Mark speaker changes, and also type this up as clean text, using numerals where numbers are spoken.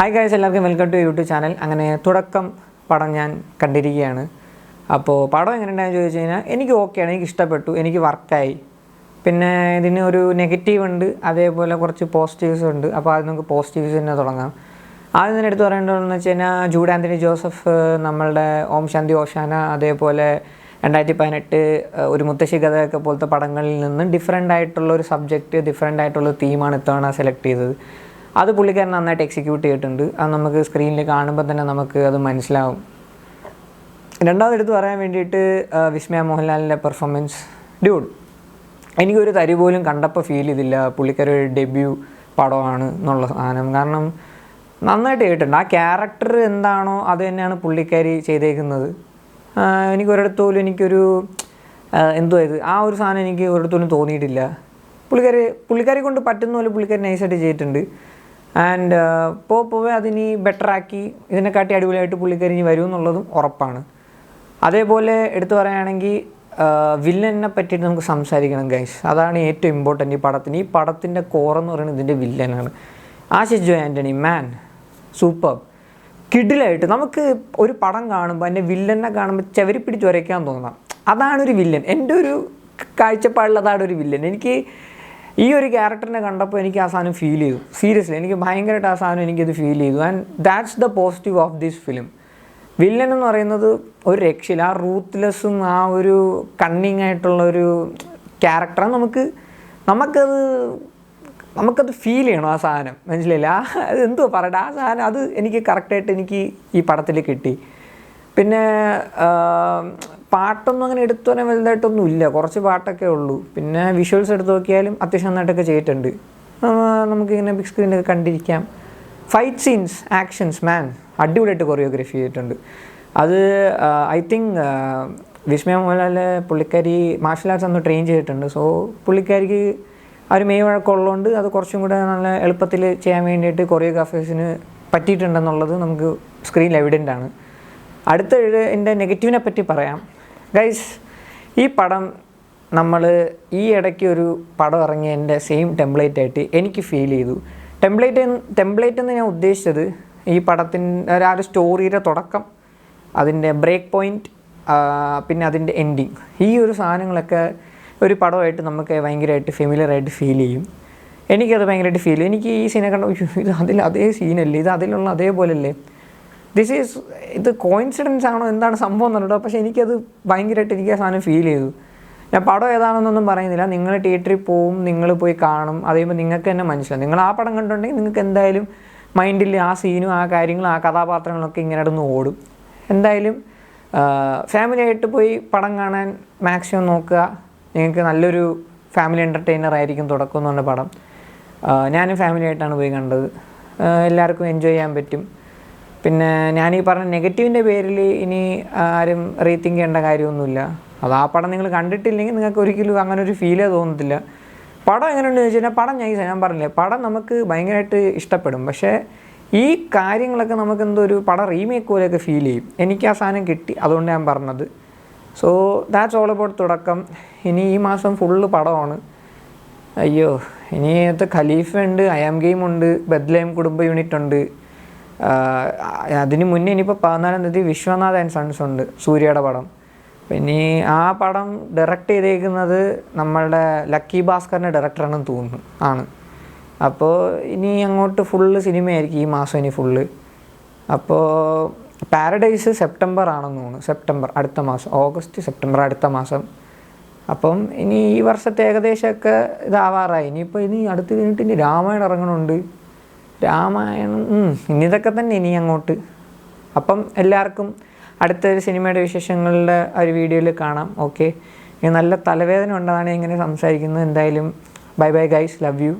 Speaker 1: Hi guys, എല്ലാവർക്കും welcome to YouTube channel. അങ്ങനെ തുടക്കം പടം ഞാൻ കണ്ടിരിക്കുകയാണ്. അപ്പോൾ പടം എങ്ങനെയുണ്ടായെന്ന് ചോദിച്ചു കഴിഞ്ഞാൽ എനിക്ക് ഓക്കെയാണ്, എനിക്ക് ഇഷ്ടപ്പെട്ടു, എനിക്ക് വർക്കായി. പിന്നെ ഇതിന് ഒരു നെഗറ്റീവ് ഉണ്ട്, അതേപോലെ കുറച്ച് പോസിറ്റീവ്സ് ഉണ്ട്. അപ്പോൾ അത് നമുക്ക് പോസിറ്റീവ്സ് തന്നെ തുടങ്ങാം. ആദ്യം തന്നെ എടുത്ത് പറയേണ്ടതെന്ന് വെച്ച് കഴിഞ്ഞാൽ ജൂഡ് ആൻ്റണി ജോസഫ് നമ്മളുടെ ഓം ശാന്തി ഓശാന, അതേപോലെ 2018 ഒരു മുത്തശ്ശി കഥയൊക്കെ പോലത്തെ പടങ്ങളിൽ നിന്ന് ഡിഫറെൻ്റ് ആയിട്ടുള്ള ഒരു സബ്ജക്റ്റ്, ഡിഫറെൻ്റ് ആയിട്ടുള്ള തീമാണ് ഇത്തവണ സെലക്ട് ചെയ്തത്. അത് പുള്ളിക്കാരൻ നന്നായിട്ട് എക്സിക്യൂട്ട് ചെയ്തിട്ടുണ്ട്. അത് നമുക്ക് സ്ക്രീനിൽ കാണുമ്പോൾ തന്നെ നമുക്ക് അത് മനസ്സിലാവും. രണ്ടാമത് എടുത്ത് പറയാൻ വേണ്ടിയിട്ട് വിസ്മയ മോഹൻലാലിൻ്റെ പെർഫോമൻസ്. ഡ്യൂഡ്, എനിക്കൊരു തരി പോലും കണ്ടപ്പോൾ ഫീൽ ചെയ്തില്ല പുള്ളിക്കാരി ഒരു ഡെബ്യൂ പടമാണ് എന്നുള്ള സാധനം. കാരണം നന്നായിട്ട് കേട്ടിട്ടുണ്ട്. ആ ക്യാരക്ടർ എന്താണോ അത് തന്നെയാണ് പുള്ളിക്കാരി ചെയ്തേക്കുന്നത്. എനിക്ക് ഒരിടത്തോലും എനിക്കൊരു ഇത് ആ ഒരു സാധനം എനിക്ക് ഒരിടത്തോലും തോന്നിയിട്ടില്ല. പുള്ളിക്കാരി കൊണ്ട് പറ്റുന്ന പോലെ പുള്ളിക്കാരി നൈസായിട്ട് ചെയ്തിട്ടുണ്ട്. ആൻഡ് പോവേ അതിനി ബെറ്ററാക്കി ഇതിനെക്കാട്ടി അടിപൊളിയായിട്ട് പുള്ളിക്കാരി ഇനി വരും എന്നുള്ളതും ഉറപ്പാണ്. അതേപോലെ എടുത്തു പറയുകയാണെങ്കിൽ വില്ലനെ പറ്റിയിട്ട് നമുക്ക് സംസാരിക്കണം ഗൈസ്. അതാണ് ഏറ്റവും ഇമ്പോർട്ടൻറ്റ് ഈ പടത്തിന്. ഈ പടത്തിൻ്റെ കോറെന്ന് പറയുന്നത് ഇതിൻ്റെ വില്ലനാണ്. ആശിഷ് ജോയ് ആൻ്റണി, മാൻ സൂപ്പർ, കിഡിലായിട്ട്. നമുക്ക് ഒരു പടം കാണുമ്പോൾ അതിൻ്റെ വില്ലനെ കാണുമ്പോൾ ചെവരി പിടിച്ച് വരയ്ക്കാൻ തോന്നാം. അതാണൊരു വില്ലൻ. എൻ്റെ ഒരു കാഴ്ചപ്പാടിൽ അതാണ് ഒരു വില്ലൻ. എനിക്ക് ഈ ഒരു ക്യാരക്ടറിനെ കണ്ടപ്പോൾ എനിക്ക് ആ സാധനം ഫീൽ ചെയ്തു. സീരിയസ്ലി എനിക്ക് ഭയങ്കരമായിട്ട് ആ സാധനം എനിക്കത് ഫീൽ ചെയ്തു. And that's the positive of this film. Villain എന്ന് പറയുന്നത് ഒരു രക്ഷയില്ല. ആ റൂത്ത്ലെസ്സും ആ ഒരു കണ്ണിങ് ആയിട്ടുള്ളൊരു ക്യാരക്ടറാണ്. നമുക്കത് ഫീൽ ചെയ്യണം ആ സാധനം. മനസ്സിലായില്ല? അത് എന്തോ പറയട്ടെ, ആ സാധനം അത് എനിക്ക് കറക്റ്റായിട്ട് എനിക്ക് ഈ പടത്തിൽ കിട്ടി. പിന്നെ പാട്ടൊന്നും അങ്ങനെ എടുത്തു പറയാൻ വലുതായിട്ടൊന്നും ഇല്ല, കുറച്ച് പാട്ടൊക്കെ ഉള്ളൂ. പിന്നെ വിഷ്വൽസ് എടുത്ത് നോക്കിയാലും അത്യാവശ്യം നന്നായിട്ടൊക്കെ ചെയ്തിട്ടുണ്ട്. നമുക്കിങ്ങനെ ബിഗ് സ്ക്രീനൊക്കെ കണ്ടിരിക്കാം. ഫൈറ്റ് സീൻസ്, ആക്ഷൻസ്, മാൻ അടിപൊളിയായിട്ട് കൊറിയോഗ്രാഫി ചെയ്തിട്ടുണ്ട്. അത് ഐ തിങ്ക് വിസ്മയ മോഹൻലാലിലെ പുള്ളിക്കാരി മാർഷൽ ആർട്സ് ഒന്ന് ട്രെയിൻ ചെയ്തിട്ടുണ്ട്. സോ പുള്ളിക്കാരിക്ക് ആ ഒരു മെയ് വഴക്കമുള്ളതുകൊണ്ട് അത് കുറച്ചും കൂടെ നല്ല എളുപ്പത്തിൽ ചെയ്യാൻ വേണ്ടിയിട്ട് കൊറിയോഗ്രാഫേഴ്സിന് പറ്റിയിട്ടുണ്ടെന്നുള്ളത് നമുക്ക് സ്ക്രീനിൽ എവിഡൻ്റ് ആണ്. അടുത്ത എൻ്റെ നെഗറ്റീവിനെ പറ്റി പറയാം ഗൈസ്. ഈ പടം നമ്മൾ ഈ ഇടയ്ക്ക് ഒരു പടം ഇറങ്ങിയ എൻ്റെ സെയിം ടെംപ്ലേറ്റ് ആയിട്ട് എനിക്ക് ഫീൽ ചെയ്തു. ടെംപ്ലേറ്റ് എന്ന് ഞാൻ ഉദ്ദേശിച്ചത് ഈ പടത്തിൻ്റെ ഒരു സ്റ്റോറിയുടെ തുടക്കം, അതിൻ്റെ ബ്രേക്ക് പോയിൻറ്റ്, പിന്നെ അതിൻ്റെ എൻഡിങ്, ഈ ഒരു സാധനങ്ങളൊക്കെ ഒരു പടമായിട്ട് നമുക്ക് ഭയങ്കരമായിട്ട് ഫെമിലിയറായിട്ട് ഫീൽ ചെയ്യും. എനിക്കത് ഭയങ്കരമായിട്ട് ഫീൽ ചെയ്യും. എനിക്ക് ഈ സീനെ കണ്ട ഇത് അതേ സീനല്ലേ, ഇത് അതിലുള്ള അതേപോലെയല്ലേ, ഇത് കോയിൻസിഡൻസ് ആണോ എന്താണ് സംഭവം എന്നുണ്ടോ. പക്ഷേ എനിക്കത് ഭയങ്കരമായിട്ട് എനിക്ക് ആ സാധനം ഫീൽ ചെയ്തു. ഞാൻ പടം ഏതാണെന്നൊന്നും പറയുന്നില്ല. നിങ്ങൾ തിയേറ്ററിൽ പോവും, നിങ്ങൾ പോയി കാണും, അത് കഴിയുമ്പോൾ നിങ്ങൾക്ക് തന്നെ മനസ്സിലാവും. നിങ്ങൾ ആ പടം കണ്ടിട്ടുണ്ടെങ്കിൽ നിങ്ങൾക്ക് എന്തായാലും മൈൻഡിൽ ആ സീനും ആ കാര്യങ്ങളും ആ കഥാപാത്രങ്ങളൊക്കെ ഇങ്ങനെ ഇടന്ന് ഓടും. എന്തായാലും ഫാമിലിയായിട്ട് പോയി പടം കാണാൻ മാക്സിമം നോക്കുക. നിങ്ങൾക്ക് നല്ലൊരു ഫാമിലി എൻ്റർടൈനർ ആയിരിക്കും തുടക്കം എന്ന് പറഞ്ഞ പടം. ഞാനും ഫാമിലിയായിട്ടാണ് പോയി കണ്ടത്. എല്ലാവർക്കും എൻജോയ് ചെയ്യാൻ പറ്റും. പിന്നെ ഞാനീ പറഞ്ഞ നെഗറ്റീവിൻ്റെ പേരിൽ ഇനി ആരും റീതിങ്ക് ചെയ്യേണ്ട കാര്യമൊന്നുമില്ല. അത് ആ പടം നിങ്ങൾ കണ്ടിട്ടില്ലെങ്കിൽ നിങ്ങൾക്ക് ഒരിക്കലും അങ്ങനെ ഒരു ഫീലേ തോന്നത്തില്ല. പടം എങ്ങനെയുണ്ടെന്ന് ചോദിച്ചു കഴിഞ്ഞാൽ പടം ഞാൻ പറഞ്ഞില്ലേ, പടം നമുക്ക് ഭയങ്കരമായിട്ട് ഇഷ്ടപ്പെടും. പക്ഷേ ഈ കാര്യങ്ങളൊക്കെ നമുക്ക് എന്തോ ഒരു പടം റീമേക്ക് പോലെയൊക്കെ ഫീൽ ചെയ്യും. എനിക്ക് ആ സാധനം കിട്ടി, അതുകൊണ്ട് ഞാൻ പറഞ്ഞത്. സോ ദാറ്റ്സ് ഓൾ അബൌട്ട് തുടക്കം. ഇനി ഈ മാസം ഫുള്ള് പടമാണ്. അയ്യോ, ഇനി ഖലീഫ ഉണ്ട്, ഐ ആം ഗെയിം ഉണ്ട്, ബദ്ലേം കുടുംബ യൂണിറ്റ് ഉണ്ട്. അതിന് മുന്നേ ഇനിയിപ്പോൾ 14-ാം തീയതി വിശ്വനാഥ് ആൻഡ് സൺസ് ഉണ്ട്, സൂര്യയുടെ പടം. പിന്നെ ആ പടം ഡയറക്റ്റ് ചെയ്തേക്കുന്നത് നമ്മളുടെ ലക്കി ഭാസ്കറിൻ്റെ ഡയറക്ടറാണെന്ന് തോന്നുന്നു ആണ്. അപ്പോൾ ഇനി അങ്ങോട്ട് ഫുള്ള് സിനിമയായിരിക്കും ഈ മാസം ഇനി ഫുള്ള്. അപ്പോൾ പാരഡൈസ് സെപ്റ്റംബർ ആണെന്ന് തോന്നുന്നു. സെപ്റ്റംബർ അടുത്ത മാസം, ഓഗസ്റ്റ് സെപ്റ്റംബർ അടുത്ത മാസം. അപ്പം ഇനി ഈ വർഷത്തെ ഏകദേശമൊക്കെ ഇതാവാറായി. ഇനിയിപ്പോൾ അടുത്ത് കഴിഞ്ഞിട്ട് ഇനി രാമായണം ഇറങ്ങണുണ്ട്. രാമായണം ഇനി ഇതൊക്കെ തന്നെ ഇനി അങ്ങോട്ട്. അപ്പം എല്ലാവർക്കും അടുത്തൊരു സിനിമയുടെ വിശേഷങ്ങളുടെ ഒരു വീഡിയോയിൽ കാണാം. ഓക്കെ, ഇനി നല്ല തലവേദന ഉണ്ടതാണ് ഇങ്ങനെ സംസാരിക്കുന്നത്. എന്തായാലും bye bye guys, love you.